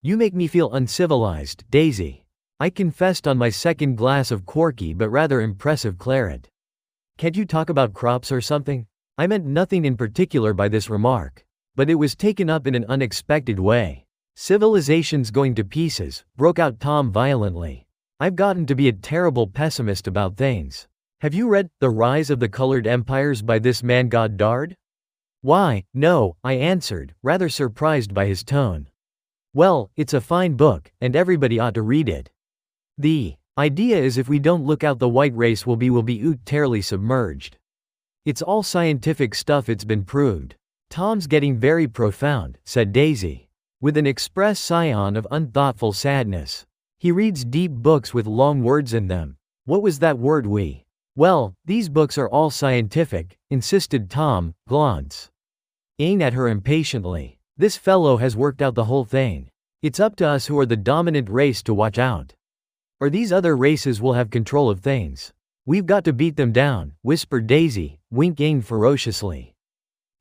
You make me feel uncivilized, Daisy. I confessed on my second glass of quirky but rather impressive claret. Can't you talk about crops or something? I meant nothing in particular by this remark, but it was taken up in an unexpected way. Civilization's going to pieces, broke out Tom violently. I've gotten to be a terrible pessimist about things. Have you read The Rise of the Colored Empires by this man Goddard? Why, no, I answered, rather surprised by his tone. Well, it's a fine book, and everybody ought to read it. The idea is if we don't look out, the white race will be utterly submerged. It's all scientific stuff, it's been proved. Tom's getting very profound, said Daisy, with an express scion of unthoughtful sadness. He reads deep books with long words in them. What was that word we? Well, these books are all scientific, insisted Tom, glance. Aimed at her impatiently. This fellow has worked out the whole thing. It's up to us who are the dominant race to watch out. Or these other races will have control of things. We've got to beat them down, whispered Daisy, winking ferociously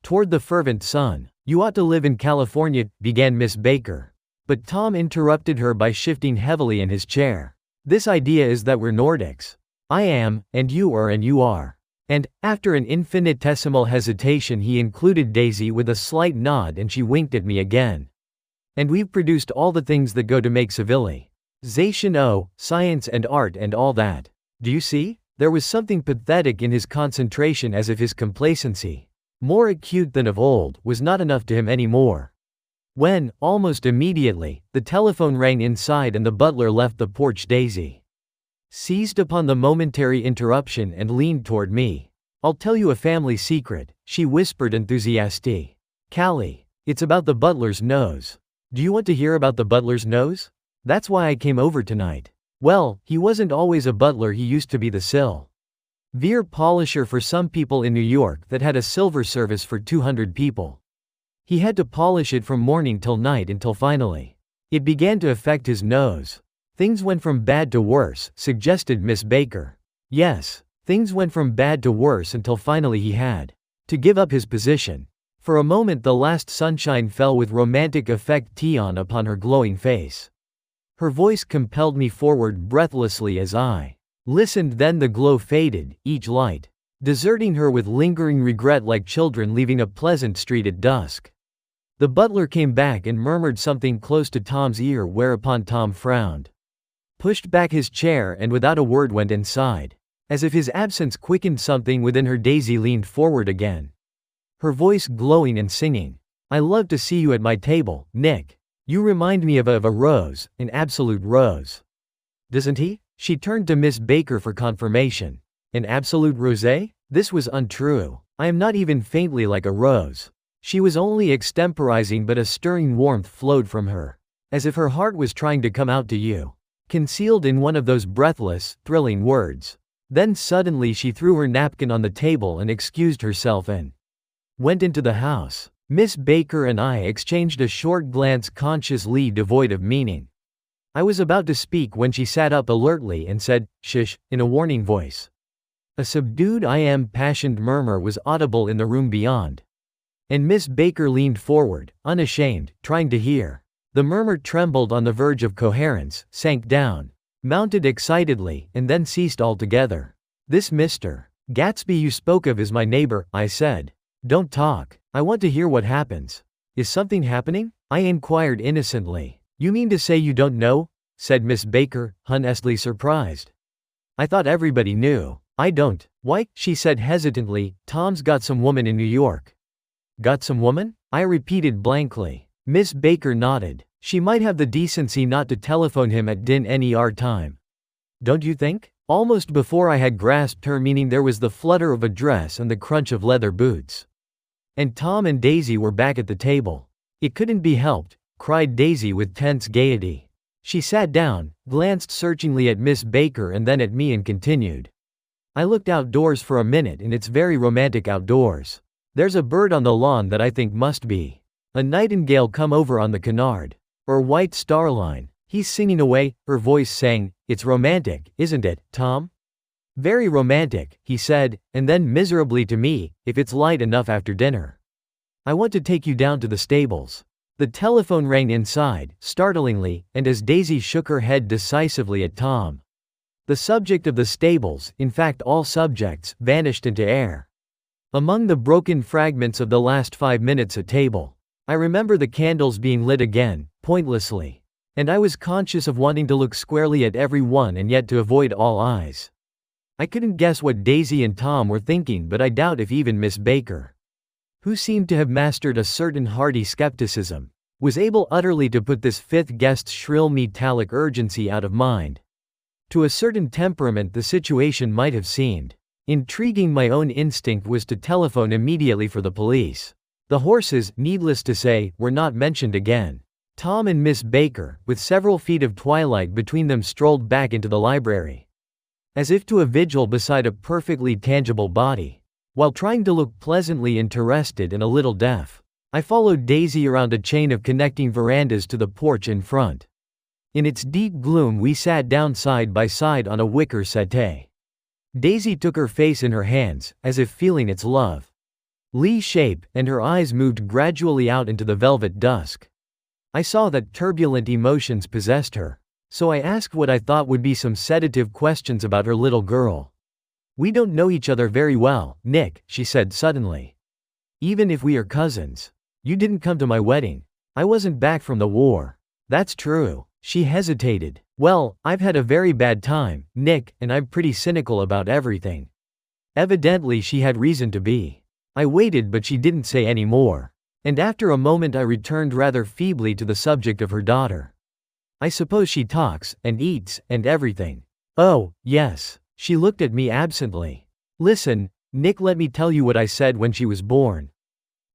toward the fervent sun. You ought to live in California, began Miss Baker. But Tom interrupted her by shifting heavily in his chair. This idea is that we're Nordics. I am, and you are, and you are. And, after an infinitesimal hesitation, he included Daisy with a slight nod, and she winked at me again. And we've produced all the things that go to make civilization, science and art and all that. Do you see? There was something pathetic in his concentration, as if his complacency, more acute than of old, was not enough to him anymore. When, almost immediately, the telephone rang inside and the butler left the porch, Daisy seized upon the momentary interruption and leaned toward me. I'll tell you a family secret, she whispered enthusiastically. Callie, it's about the butler's nose. Do you want to hear about the butler's nose? That's why I came over tonight. Well, he wasn't always a butler, he used to be the silver polisher for some people in New York that had a silver service for 200 people. He had to polish it from morning till night until finally it began to affect his nose. Things went from bad to worse, suggested Miss Baker. Yes, things went from bad to worse until finally he had to give up his position. For a moment the last sunshine fell with romantic effect upon her glowing face. Her voice compelled me forward breathlessly as I listened, then the glow faded, each light deserting her with lingering regret, like children leaving a pleasant street at dusk. The butler came back and murmured something close to Tom's ear, whereupon Tom frowned, pushed back his chair, and without a word went inside. As if his absence quickened something within her, Daisy leaned forward again, her voice glowing and singing. I love to see you at my table, Nick. You remind me of a rose, an absolute rose. Doesn't he? She turned to Miss Baker for confirmation. An absolute rosé? This was untrue. I am not even faintly like a rose. She was only extemporizing, but a stirring warmth flowed from her, as if her heart was trying to come out to you, concealed in one of those breathless, thrilling words. Then suddenly she threw her napkin on the table and excused herself and went into the house. Miss Baker and I exchanged a short glance, consciously devoid of meaning. I was about to speak when she sat up alertly and said, "Shush," in a warning voice. A subdued impassioned murmur was audible in the room beyond, and Miss Baker leaned forward, unashamed, trying to hear. The murmur trembled on the verge of coherence, sank down, mounted excitedly, and then ceased altogether. "This Mr. Gatsby you spoke of is my neighbor," I said. "Don't talk. I want to hear what happens." "Is something happening?" I inquired innocently. "You mean to say you don't know?" said Miss Baker, honestly surprised. "I thought everybody knew." "I don't." "Why?" she said hesitantly. "Tom's got some woman in New York." "Got some woman?" I repeated blankly. Miss Baker nodded. "She might have the decency not to telephone him at dinner time. Don't you think?" Almost before I had grasped her meaning, there was the flutter of a dress and the crunch of leather boots. And Tom and Daisy were back at the table. "It couldn't be helped," cried Daisy with tense gaiety. She sat down, glanced searchingly at Miss Baker and then at me, and continued. "I looked outdoors for a minute, and it's very romantic outdoors. There's a bird on the lawn that I think must be a nightingale come over on the canard. Or white star line. He's singing away," her voice sang. "It's romantic, isn't it, Tom?" "Very romantic," he said, and then miserably to me, "if it's light enough after dinner. I want to take you down to the stables." The telephone rang inside, startlingly, and as Daisy shook her head decisively at Tom. The subject of the stables, in fact all subjects, vanished into air. Among the broken fragments of the last 5 minutes at table, I remember the candles being lit again, pointlessly. And I was conscious of wanting to look squarely at everyone and yet to avoid all eyes. I couldn't guess what Daisy and Tom were thinking, but I doubt if even Miss Baker, who seemed to have mastered a certain hearty skepticism, was able utterly to put this fifth guest's shrill metallic urgency out of mind. To a certain temperament the situation might have seemed intriguing. My own instinct was to telephone immediately for the police. The horses, needless to say, were not mentioned again. Tom and Miss Baker, with several feet of twilight between them, strolled back into the library, as if to a vigil beside a perfectly tangible body. While trying to look pleasantly interested and a little deaf, I followed Daisy around a chain of connecting verandas to the porch in front. In its deep gloom we sat down side by side on a wicker settee. Daisy took her face in her hands, as if feeling its lovely shape, and her eyes moved gradually out into the velvet dusk. I saw that turbulent emotions possessed her, so I asked what I thought would be some sedative questions about her little girl. "We don't know each other very well, Nick," she said suddenly. "Even if we are cousins. You didn't come to my wedding. I wasn't back from the war." "That's true." She hesitated. "Well, I've had a very bad time, Nick, and I'm pretty cynical about everything." Evidently she had reason to be. I waited, but she didn't say any more. And after a moment I returned rather feebly to the subject of her daughter. "I suppose she talks, and eats, and everything." "Oh, yes." She looked at me absently. "Listen, Nick, let me tell you what I said when she was born.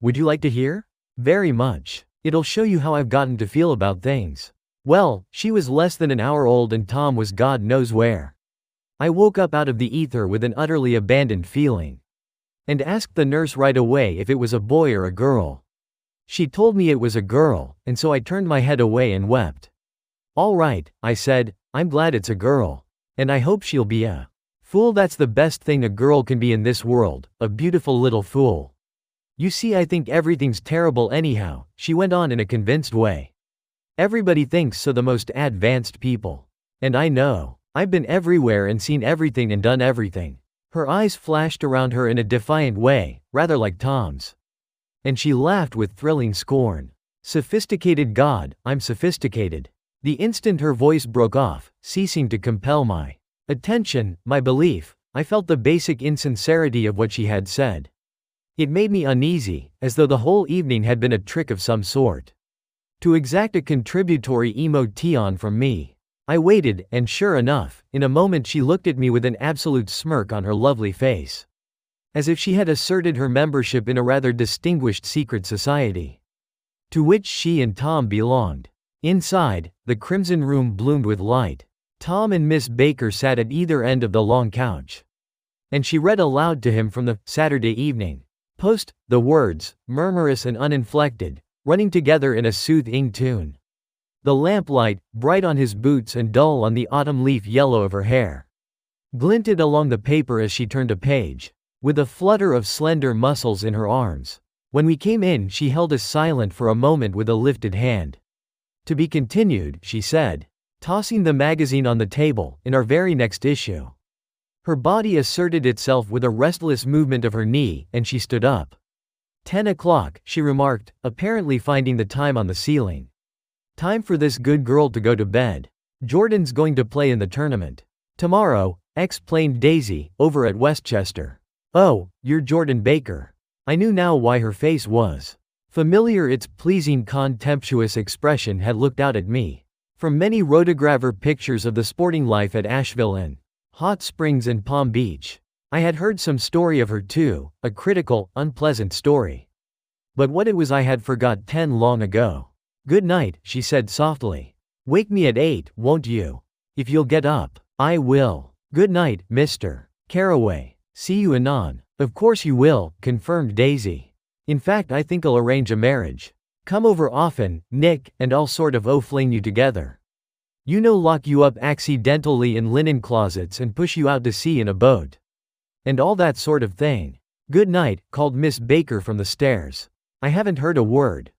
Would you like to hear?" "Very much. It'll show you how I've gotten to feel about things." "Well, she was less than an hour old and Tom was God knows where." I woke up out of the ether with an utterly abandoned feeling, and asked the nurse right away if it was a boy or a girl. She told me it was a girl, and so I turned my head away and wept. "All right," I said, "I'm glad it's a girl. And I hope she'll be a fool. That's the best thing a girl can be in this world, a beautiful little fool. You see, I think everything's terrible anyhow," she went on in a convinced way. "Everybody thinks so, the most advanced people. And I know. I've been everywhere and seen everything and done everything." Her eyes flashed around her in a defiant way, rather like Tom's. And she laughed with thrilling scorn. "Sophisticated God, I'm sophisticated." The instant her voice broke off, ceasing to compel my attention, my belief, I felt the basic insincerity of what she had said. It made me uneasy, as though the whole evening had been a trick of some sort, to exact a contributory emotion from me. I waited, and sure enough, in a moment she looked at me with an absolute smirk on her lovely face, as if she had asserted her membership in a rather distinguished secret society, to which she and Tom belonged. Inside, the crimson room bloomed with light. Tom and Miss Baker sat at either end of the long couch, and she read aloud to him from the Saturday Evening Post, the words, murmurous and uninflected, running together in a soothing tune. The lamplight, bright on his boots and dull on the autumn leaf yellow of her hair, glinted along the paper as she turned a page, with a flutter of slender muscles in her arms. When we came in, she held us silent for a moment with a lifted hand. "To be continued," she said, tossing the magazine on the table, "in our very next issue." Her body asserted itself with a restless movement of her knee, and she stood up. 10 o'clock, she remarked, apparently finding the time on the ceiling. "Time for this good girl to go to bed. Jordan's going to play in the tournament tomorrow," explained Daisy, "over at Westchester." "Oh, you're Jordan Baker." I knew now why her face was familiar. Its pleasing contemptuous expression had looked out at me from many rotographer pictures of the sporting life at Asheville and Hot Springs and Palm Beach. I had heard some story of her too, a critical, unpleasant story. But what it was I had forgot long ago. "Good night," she said softly. "Wake me at 8, won't you? If you'll get up." "I will." "Good night, Mr. Carraway. See you anon." "Of course you will," confirmed Daisy. "In fact, I think I'll arrange a marriage. Come over often, Nick, and I'll sort of fling you together. You know, lock you up accidentally in linen closets and push you out to sea in a boat. And all that sort of thing." "Good night," called Miss Baker from the stairs. I haven't heard a word.